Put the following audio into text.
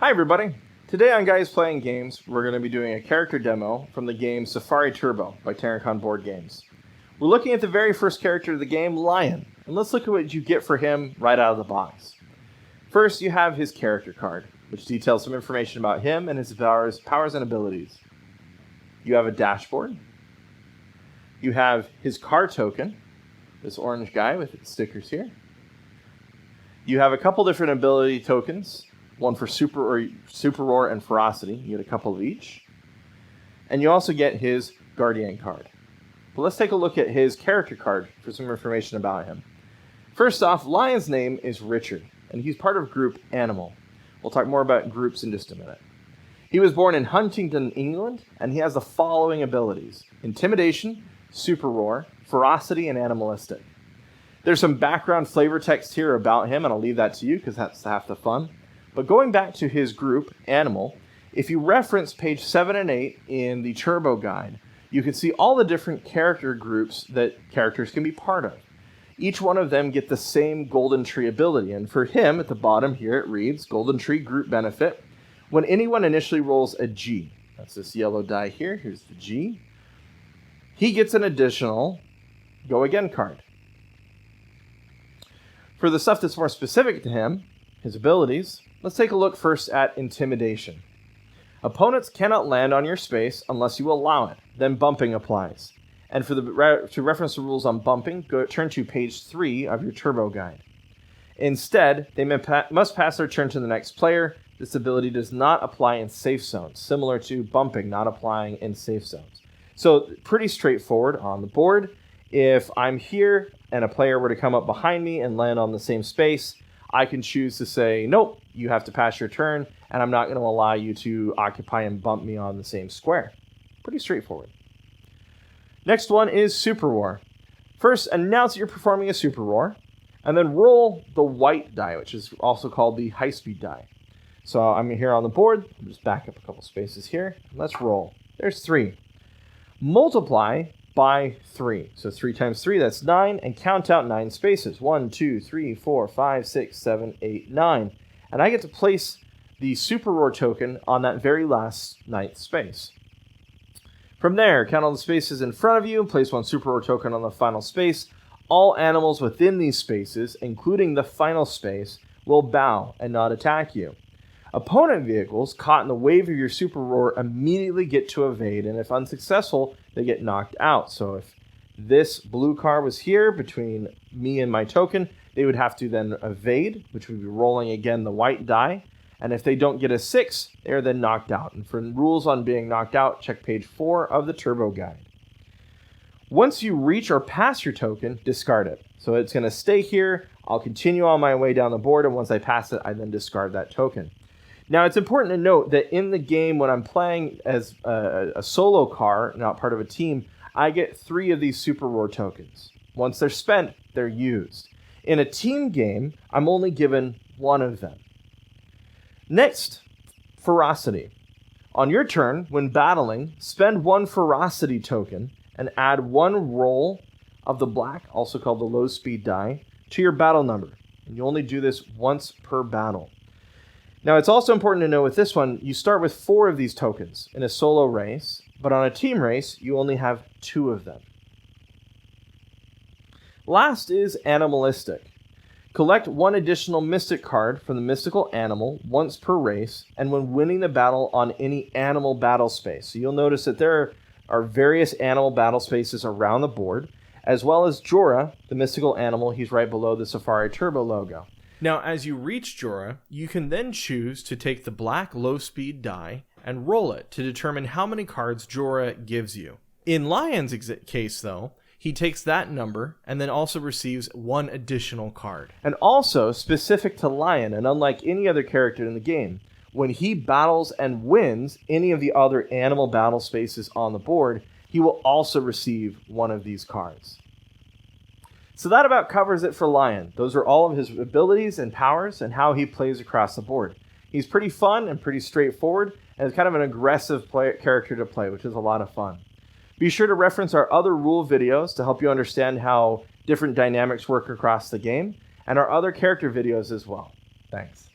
Hi everybody! Today on Guys Playing Games, we're going to be doing a character demo from the game Safari Turbo by Terracon Board Games. We're looking at the very first character of the game, Lion, and let's look at what you get for him right out of the box. First, you have his character card, which details some information about him and his powers and abilities. You have a dashboard. You have his car token, this orange guy with its stickers here. You have a couple different ability tokens, one for Super Roar and Ferocity. You get a couple of each. And you also get his Guardian card. But let's take a look at his character card for some information about him. First off, Lion's name is Richard, and he's part of group Animal. We'll talk more about groups in just a minute. He was born in Huntingdon, England, and he has the following abilities: Intimidation, Super Roar, Ferocity, and Animalistic. There's some background flavor text here about him, and I'll leave that to you because that's half the fun. But going back to his group, Animal, if you reference page 7 and 8 in the Turbo Guide, you can see all the different character groups that characters can be part of. Each one of them get the same Golden Tree ability, and for him, at the bottom here, it reads, Golden Tree Group Benefit. When anyone initially rolls a G, that's this yellow die here, here's the G, he gets an additional Go Again card. For the stuff that's more specific to him, his abilities, let's take a look first at Intimidation. Opponents cannot land on your space unless you allow it. Then bumping applies. And to reference the rules on bumping, turn to page 3 of your Turbo Guide. Instead, they must pass their turn to the next player. This ability does not apply in safe zones, similar to bumping not applying in safe zones. So pretty straightforward on the board. If I'm here and a player were to come up behind me and land on the same space, I can choose to say, nope, you have to pass your turn, and I'm not going to allow you to occupy and bump me on the same square. Pretty straightforward. Next one is Super Roar. First, announce that you're performing a Super Roar, and then roll the white die, which is also called the high-speed die. So I'm here on the board. I'll just back up a couple spaces here. Let's roll. There's 3. Multiply by 3. So 3 times 3, that's 9, and count out 9 spaces. 1, 2, 3, 4, 5, 6, 7, 8, 9. And I get to place the Super Roar token on that very last 9th space. From there, count all the spaces in front of you and place one Super Roar token on the final space. All animals within these spaces, including the final space, will bow and not attack you. Opponent vehicles caught in the wave of your Super Roar immediately get to evade, and if unsuccessful, they get knocked out. So if this blue car was here between me and my token, they would have to then evade, which would be rolling again the white die. And if they don't get a 6, they are then knocked out. And for rules on being knocked out, check page 4 of the Turbo Guide. Once you reach or pass your token, discard it. So it's going to stay here. I'll continue on my way down the board, and once I pass it, I then discard that token. Now, it's important to note that in the game, when I'm playing as a solo car, not part of a team, I get 3 of these Super Roar tokens. Once they're spent, they're used. In a team game, I'm only given 1 of them. Next, Ferocity. On your turn, when battling, spend 1 Ferocity token and add 1 roll of the black, also called the low speed die, to your battle number. And you only do this once per battle. Now, it's also important to know with this one, you start with 4 of these tokens in a solo race, but on a team race, you only have 2 of them. Last is Animalistic. Collect 1 additional Mystic card from the mystical animal once per race, and when winning the battle on any animal battle space. So you'll notice that there are various animal battle spaces around the board, as well as Jorah, the mystical animal. He's right below the Safari Turbo logo. Now, as you reach Jorah, you can then choose to take the black low-speed die and roll it to determine how many cards Jorah gives you. In Lion's case, though, he takes that number and then also receives 1 additional card. And also, specific to Lion, and unlike any other character in the game, when he battles and wins any of the other animal battle spaces on the board, he will also receive 1 of these cards. So that about covers it for Lion. Those are all of his abilities and powers and how he plays across the board. He's pretty fun and pretty straightforward, and it's kind of an aggressive character to play, which is a lot of fun. Be sure to reference our other rule videos to help you understand how different dynamics work across the game, and our other character videos as well. Thanks.